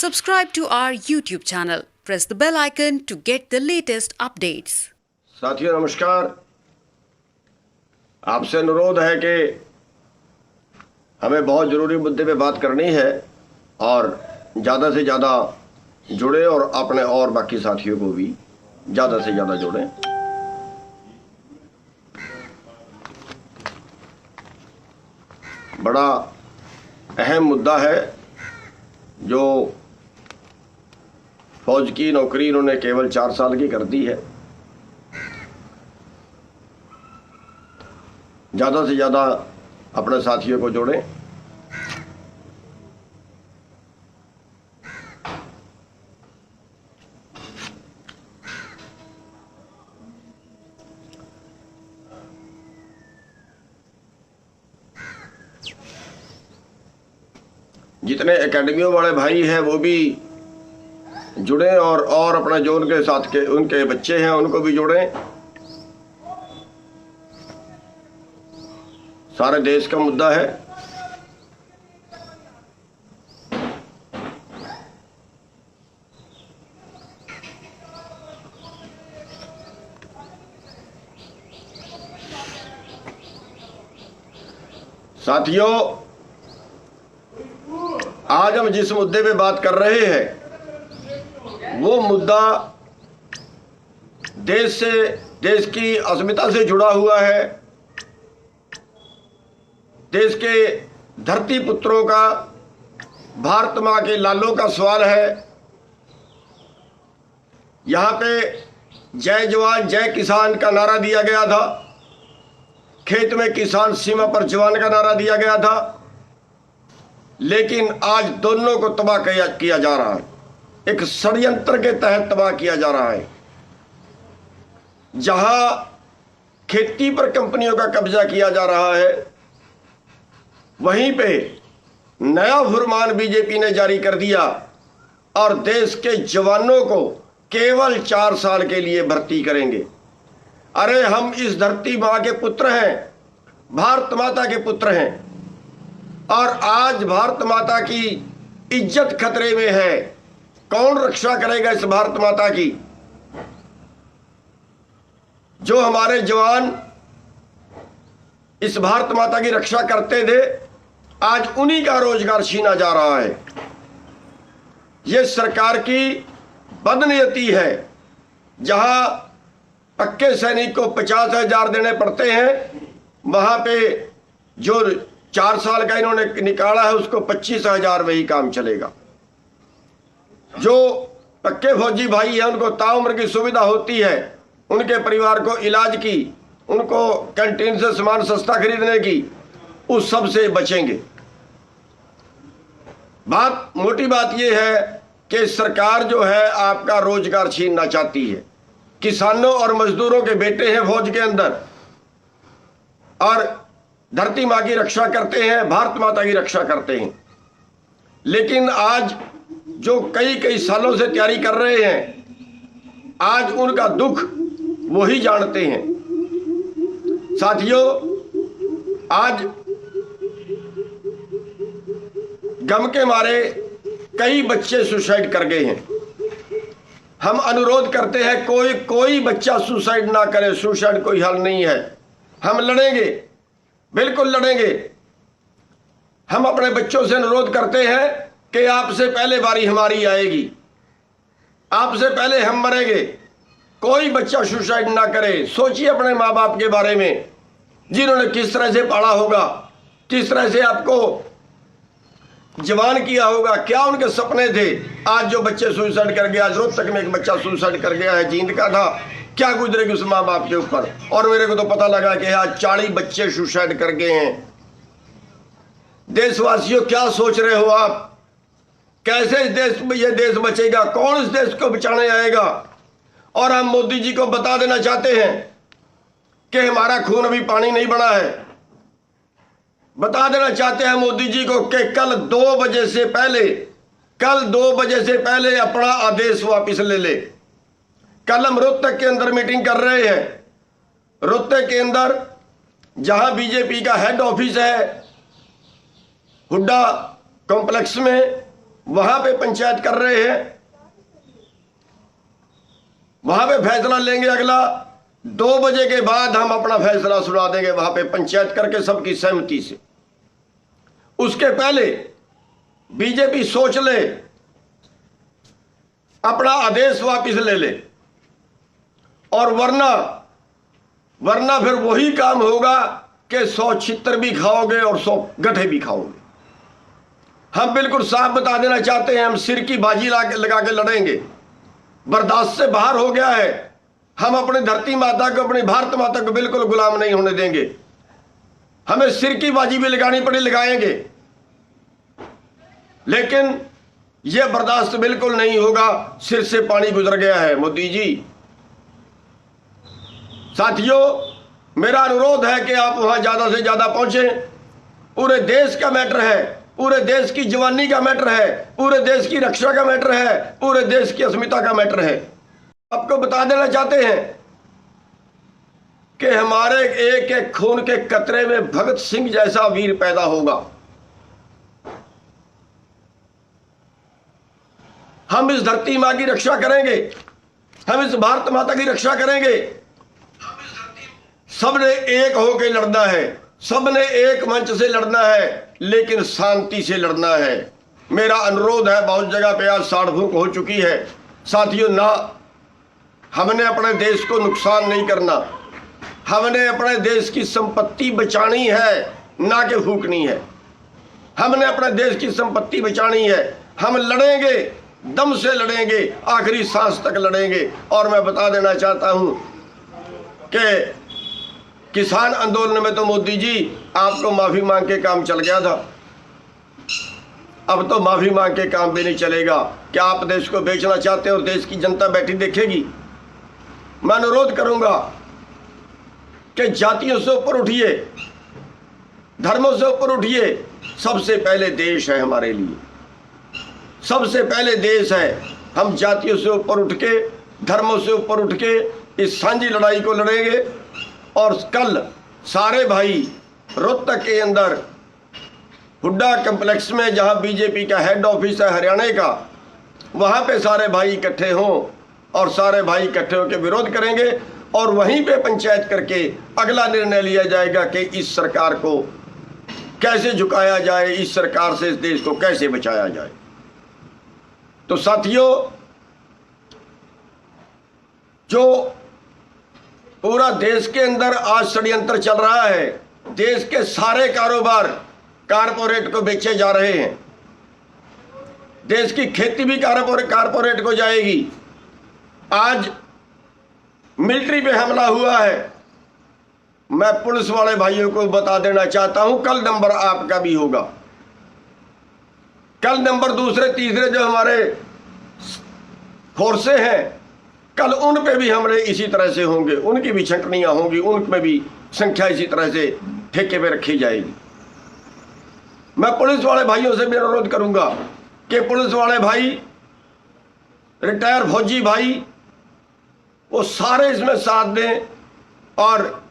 Subscribe to our YouTube channel. Press the bell icon to get the latest updates. साथियों नमस्कार। आपसे अनुरोध है कि हमें बहुत ज़रूरी मुद्दे पे बात करनी है और ज़्यादा से ज़्यादा जुड़े और अपने और बाकी साथियों को भी ज़्यादा से ज़्यादा जोड़ें। बड़ा अहम मुद्दा है जो फौज की नौकरी इन्होंने केवल 4 साल की कर दी है। ज़्यादा से ज़्यादा अपने साथियों को जोड़ें। जितने एकेडमियों वाले भाई हैं वो भी जुड़े और अपने जो उनके साथ के उनके बच्चे हैं उनको भी जोड़ें। सारे देश का मुद्दा है। साथियों, आज हम जिस मुद्दे पे बात कर रहे हैं वो मुद्दा देश की अस्मिता से जुड़ा हुआ है। देश के धरती पुत्रों का, भारत माँ के लालों का सवाल है। यहाँ पे जय जवान जय किसान का नारा दिया गया था। खेत में किसान, सीमा पर जवान का नारा दिया गया था। लेकिन आज दोनों को तबाह किया जा रहा है। एक षड्यंत्र के तहत तबाह किया जा रहा है। जहां खेती पर कंपनियों का कब्जा किया जा रहा है, वहीं पे नया फरमान बीजेपी ने जारी कर दिया और देश के जवानों को केवल 4 साल के लिए भर्ती करेंगे। अरे हम इस धरती माँ के पुत्र हैं, भारत माता के पुत्र हैं, और आज भारत माता की इज्जत खतरे में है। कौन रक्षा करेगा इस भारत माता की? जो हमारे जवान इस भारत माता की रक्षा करते थे, आज उन्हीं का रोजगार छीना जा रहा है। ये सरकार की बदनीयती है। जहां पक्के सैनिक को 50,000 देने पड़ते हैं, वहां पे जो 4 साल का इन्होंने निकाला है उसको 25,000 में ही काम चलेगा। जो पक्के फौजी भाई हैं उनको ताउम्र की सुविधा होती है, उनके परिवार को इलाज की, उनको कैंटीन से सामान सस्ता खरीदने की, उस सब से बचेंगे। मोटी बात यह है कि सरकार जो है आपका रोजगार छीनना चाहती है। किसानों और मजदूरों के बेटे हैं फौज के अंदर और धरती माँ की रक्षा करते हैं, भारत माता की रक्षा करते हैं। लेकिन आज जो कई सालों से तैयारी कर रहे हैं, आज उनका दुख वही जानते हैं। साथियों, आज गम के मारे कई बच्चे सुसाइड कर गए हैं। हम अनुरोध करते हैं कोई बच्चा सुसाइड ना करे। सुसाइड कोई हल नहीं है। हम लड़ेंगे, बिल्कुल लड़ेंगे। हम अपने बच्चों से अनुरोध करते हैं कि आपसे पहले बारी हमारी आएगी, आपसे पहले हम मरेंगे। कोई बच्चा सुसाइड ना करे। सोचिए अपने माँ बाप के बारे में, जिन्होंने किस तरह से पाला होगा, किस तरह से आपको जवान किया होगा, क्या उनके सपने थे। आज जो बच्चे सुसाइड कर गया, आज रोहतक में एक बच्चा सुसाइड कर गया है, जींद का था, क्या गुजरेगी उस माँ बाप के ऊपर। और मेरे को तो पता लगा कि आज 40 बच्चे सुसाइड कर गए हैं। देशवासियों, क्या सोच रहे हो आप? कैसे इस देश में ये देश बचेगा? कौन इस देश को बचाने आएगा? और हम मोदी जी को बता देना चाहते हैं कि हमारा खून अभी पानी नहीं बना है। बता देना चाहते हैं मोदी जी को कि कल 2 बजे से पहले अपना आदेश वापस ले ले। कल हम रोहतक के अंदर मीटिंग कर रहे हैं। रोहतक के अंदर जहां बीजेपी का हेड ऑफिस है, हुड्डा कॉम्प्लेक्स में, वहां पे पंचायत कर रहे हैं, वहां पे फैसला लेंगे। अगला 2 बजे के बाद हम अपना फैसला सुना देंगे वहां पे पंचायत करके सबकी सहमति से। उसके पहले बीजेपी सोच ले, अपना आदेश वापस ले ले, और वरना फिर वही काम होगा कि 100 छितर भी खाओगे और 100 गठे भी खाओगे। हम बिल्कुल साफ बता देना चाहते हैं, हम सिर की बाजी लगा के लड़ेंगे। बर्दाश्त से बाहर हो गया है। हम अपनी धरती माता को, अपनी भारत माता को बिल्कुल गुलाम नहीं होने देंगे। हमें सिर की बाजी भी लगानी पड़ी लगाएंगे, लेकिन यह बर्दाश्त बिल्कुल नहीं होगा। सिर से पानी गुजर गया है मोदी जी। साथियों, मेरा अनुरोध है कि आप वहां ज्यादा से ज्यादा पहुंचे। पूरे देश का मैटर है, पूरे देश की जवानी का मैटर है, पूरे देश की रक्षा का मैटर है, पूरे देश की अस्मिता का मैटर है। आपको बता देना चाहते हैं कि हमारे एक एक खून के कतरे में भगत सिंह जैसा वीर पैदा होगा। हम इस धरती मां की रक्षा करेंगे, हम इस भारत माता की रक्षा करेंगे। सबने एक होकर लड़ना है, सबने एक मंच से लड़ना है, लेकिन शांति से लड़ना है। मेरा अनुरोध है, बहुत जगह पे आज साड़ फूंक हो चुकी है। साथियों, ना हमने अपने देश को नुकसान नहीं करना, हमने अपने देश की संपत्ति बचानी है, ना कि फूकनी है। हमने अपने देश की संपत्ति बचानी है। हम लड़ेंगे, दम से लड़ेंगे, आखिरी सांस तक लड़ेंगे। और मैं बता देना चाहता हूं कि किसान आंदोलन में तो मोदी जी आपको माफी मांग के काम चल गया था, अब तो माफी मांग के काम भी नहीं चलेगा। क्या आप देश को बेचना चाहते हो? देश की जनता बैठी देखेगी। मैं अनुरोध करूंगा कि जातियों से ऊपर उठिए, धर्मों से ऊपर उठिए। सबसे पहले देश है हमारे लिए, सबसे पहले देश है। हम जातियों से ऊपर उठ के, धर्मों से ऊपर उठ के इस सांझी लड़ाई को लड़ेंगे। और कल सारे भाई रोहतक के अंदर हुड्डा कम्प्लेक्स में, जहां बीजेपी का हेड ऑफिस है हरियाणा का, वहां पे सारे भाई इकट्ठे हों और सारे भाई इकट्ठे होकर विरोध करेंगे। और वहीं पे पंचायत करके अगला निर्णय लिया जाएगा कि इस सरकार को कैसे झुकाया जाए, इस सरकार से इस देश को कैसे बचाया जाए। तो साथियों, जो पूरा देश के अंदर आज षड्यंत्र चल रहा है, देश के सारे कारोबार कारपोरेट को बेचे जा रहे हैं। देश की खेती भी कारपोरेट को जाएगी। आज मिलिट्री पे हमला हुआ है। मैं पुलिस वाले भाइयों को बता देना चाहता हूं, कल नंबर आपका भी होगा। कल नंबर दूसरे तीसरे जो हमारे फोर्सें हैं, कल उन पे भी हमले इसी तरह से होंगे, उनकी भी छंटनियां होंगी, उनमें भी संख्या इसी तरह से ठेके पे रखी जाएगी। मैं पुलिस वाले भाइयों से भी अनुरोध करूंगा कि पुलिस वाले भाई, रिटायर फौजी भाई, वो सारे इसमें साथ दें और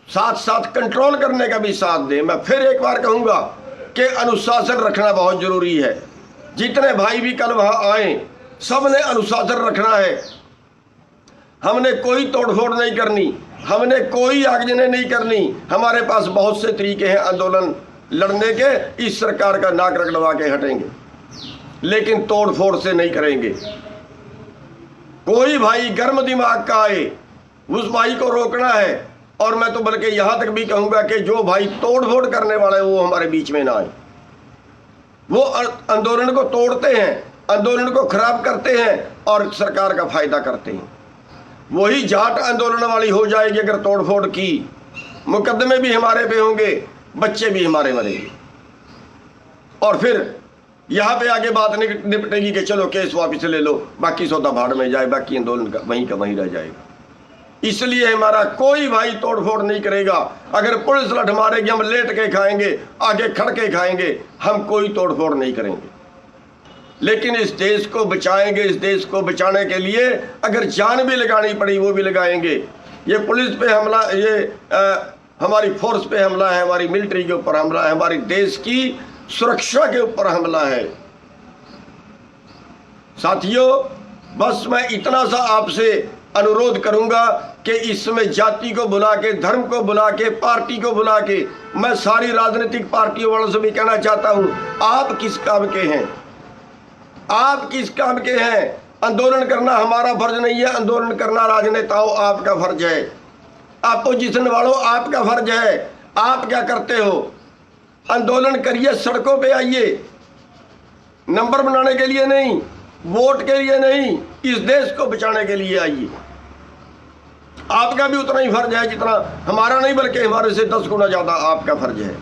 साथ साथ कंट्रोल करने का भी साथ दें। मैं फिर एक बार कहूंगा कि अनुशासन रखना बहुत जरूरी है। जितने भाई भी कल वहां आए, सबने अनुशासन रखना है। हमने कोई तोड़फोड़ नहीं करनी, हमने कोई आगजनी नहीं करनी। हमारे पास बहुत से तरीके हैं आंदोलन लड़ने के। इस सरकार का नाक रगड़वा के हटेंगे, लेकिन तोड़फोड़ से नहीं करेंगे। कोई भाई गर्म दिमाग का आए, उस भाई को रोकना है। और मैं तो बल्कि यहां तक भी कहूंगा कि जो भाई तोड़फोड़ करने वाले वो हमारे बीच में ना आए। वो आंदोलन को तोड़ते हैं, आंदोलन को खराब करते हैं और सरकार का फायदा करते हैं। वही जाट आंदोलन वाली हो जाएगी अगर तोड़फोड़ की। मुकदमे भी हमारे पे होंगे, बच्चे भी हमारे मरेंगे। और फिर यहां पे आगे बात निपटेगी कि चलो केस वापस ले लो, बाकी सौदा भाड़ में जाए, बाकी आंदोलन का वहीं रह जाएगा। इसलिए हमारा कोई भाई तोड़फोड़ नहीं करेगा। अगर पुलिस लठ मारेगी, हम लेट के खाएंगे, आगे खड़ के खाएंगे, हम कोई तोड़फोड़ नहीं करेंगे। लेकिन इस देश को बचाएंगे। इस देश को बचाने के लिए अगर जान भी लगानी पड़ी वो भी लगाएंगे। ये पुलिस पे हमला, ये हमारी फोर्स पे हमला है, हमारी मिलिट्री के ऊपर हमला है, हमारी देश की सुरक्षा के ऊपर हमला है। साथियों, बस मैं इतना सा आपसे अनुरोध करूंगा कि इसमें जाति को बुला के, धर्म को बुला के, पार्टी को बुला के, मैं सारी राजनीतिक पार्टियों वालों से भी कहना चाहता हूं, आप किस काम के हैं? आप किस काम के हैं? आंदोलन करना हमारा फर्ज नहीं है, आंदोलन करना राजनेताओं आपका फर्ज है, अपोजिशन वालों आपका फर्ज है। आप क्या करते हो? आंदोलन करिए, सड़कों पे आइए, नंबर बनाने के लिए नहीं, वोट के लिए नहीं, इस देश को बचाने के लिए आइए। आपका भी उतना ही फर्ज है जितना हमारा, नहीं बल्कि हमारे से 10 गुना ज्यादा आपका फर्ज है।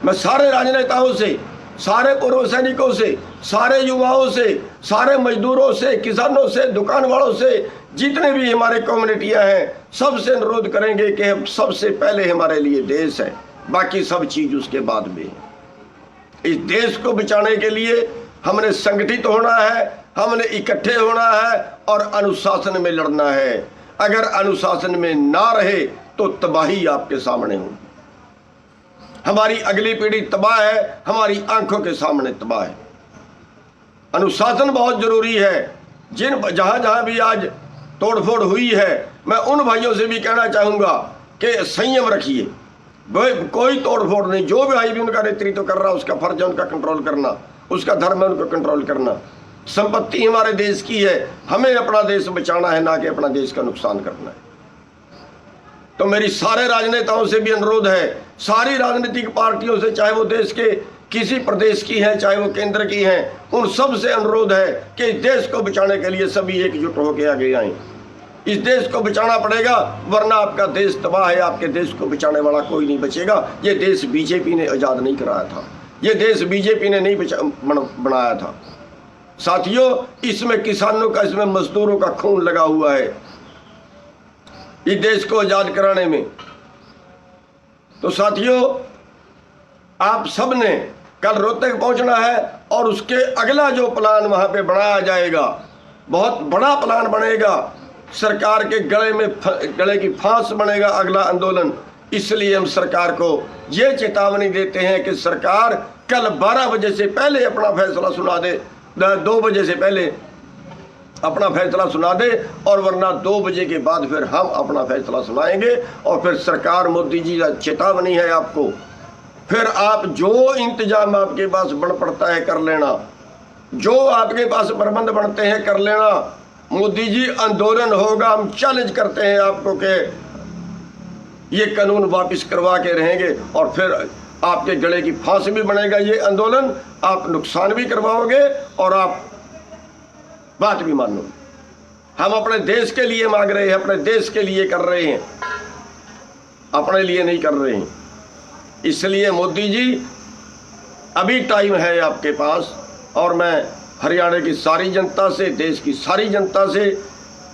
मैं सारे राजनेताओं से, सारे पूर्व सैनिकों से, सारे युवाओं से, सारे मजदूरों से, किसानों से, दुकान वालों से, जितने भी हमारे कम्युनिटियां हैं, सबसे अनुरोध करेंगे कि सबसे पहले हमारे लिए देश है, बाकी सब चीज उसके बाद में है। इस देश को बचाने के लिए हमने संगठित होना है, हमने इकट्ठे होना है और अनुशासन में लड़ना है। अगर अनुशासन में ना रहे तो तबाही आपके सामने होगी। हमारी अगली पीढ़ी तबाह है, हमारी आंखों के सामने तबाह है। अनुशासन बहुत जरूरी है। जहां जहां भी आज तोड़फोड़ हुई है, मैं उन भाइयों से भी कहना चाहूंगा कि संयम रखिए, कोई तोड़फोड़ नहीं। जो भाई भी उनका नेतृत्व कर रहा है, उसका फर्ज है उनका कंट्रोल करना, उसका धर्म है उनको कंट्रोल करना। संपत्ति हमारे देश की है, हमें अपना देश बचाना है, ना कि अपना देश का नुकसान करना है। तो मेरी सारे राजनेताओं से भी अनुरोध है, सारी राजनीतिक पार्टियों से, चाहे वो देश के किसी प्रदेश की हैं, चाहे वो केंद्र की हैं, उन सब से अनुरोध है कि इस देश को बचाने के लिए सभी एकजुट होकर आगे आए। इस देश को बचाना पड़ेगा, वरना आपका देश तबाह है। आपके देश को बचाने वाला कोई नहीं बचेगा। ये देश बीजेपी ने आजाद नहीं कराया था, ये देश बीजेपी ने नहीं बनाया था। साथियों, इसमें किसानों का, इसमें मजदूरों का खून लगा हुआ है इस देश को आजाद कराने में। तो साथियों, आप सब ने कल रोहतक पहुंचना है और उसके अगला जो प्लान वहां पे बनाया जाएगा, बहुत बड़ा प्लान बनेगा। सरकार के गले की फांस बनेगा अगला आंदोलन। इसलिए हम सरकार को ये चेतावनी देते हैं कि सरकार कल 12 बजे से पहले अपना फैसला सुना दे, 2 बजे से पहले अपना फैसला सुना दे, और वरना 2 बजे के बाद फिर हम अपना फैसला सुनाएंगे। और फिर सरकार, मोदी जी का चेतावनी है आपको, फिर आप जो इंतजाम आपके पास बन पड़ता है कर लेना, जो आपके पास प्रबंध बनते हैं कर लेना। मोदी जी, आंदोलन होगा, हम चैलेंज करते हैं आपको कि ये कानून वापस करवा के रहेंगे, और फिर आपके गले की फांसी भी बनेगा ये आंदोलन। आप नुकसान भी करवाओगे और आप बात भी मानोगे। हम अपने देश के लिए मांग रहे हैं, अपने देश के लिए कर रहे हैं, अपने लिए नहीं कर रहे हैं। इसलिए मोदी जी, अभी टाइम है आपके पास। और मैं हरियाणा की सारी जनता से, देश की सारी जनता से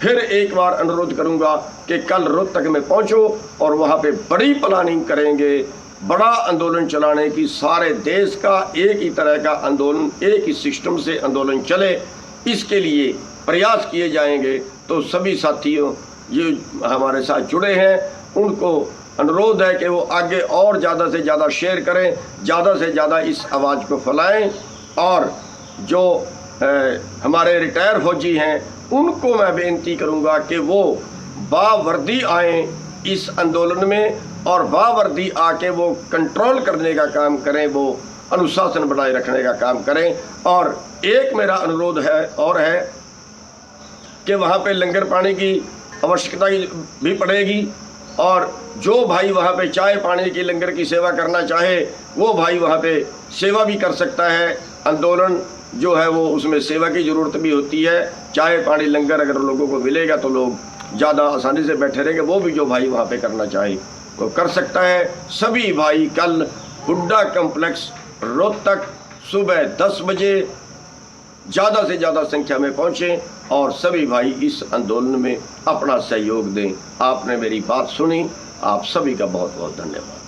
फिर एक बार अनुरोध करूंगा कि कल रोहतक में पहुंचो और वहां पे बड़ी प्लानिंग करेंगे, बड़ा आंदोलन चलाने की। सारे देश का एक ही तरह का आंदोलन, एक ही सिस्टम से आंदोलन चले, इसके लिए प्रयास किए जाएंगे। तो सभी साथियों जो हमारे साथ जुड़े हैं, उनको अनुरोध है कि वो आगे और ज़्यादा से ज़्यादा शेयर करें, ज़्यादा से ज़्यादा इस आवाज़ को फैलाएं। और जो हमारे रिटायर फौजी हैं, उनको मैं बेनती करूंगा कि वो बावर्दी आएँ इस आंदोलन में, और बावर्दी आके वो कंट्रोल करने का काम करें, वो अनुशासन बनाए रखने का काम करें। और एक मेरा अनुरोध है और है कि वहाँ पे लंगर पानी की आवश्यकता भी पड़ेगी, और जो भाई वहाँ पे चाय पानी की लंगर की सेवा करना चाहे, वो भाई वहाँ पे सेवा भी कर सकता है। आंदोलन जो है वो, उसमें सेवा की ज़रूरत भी होती है। चाय पानी लंगर अगर लोगों को मिलेगा तो लोग ज़्यादा आसानी से बैठे रहेंगे। वो भी जो भाई वहाँ पे करना चाहे वो कर सकता है। सभी भाई कल हुड्डा कम्प्लेक्स रोहतक सुबह 10 बजे ज़्यादा से ज़्यादा संख्या में पहुँचें और सभी भाई इस आंदोलन में अपना सहयोग दें। आपने मेरी बात सुनी, आप सभी का बहुत बहुत धन्यवाद।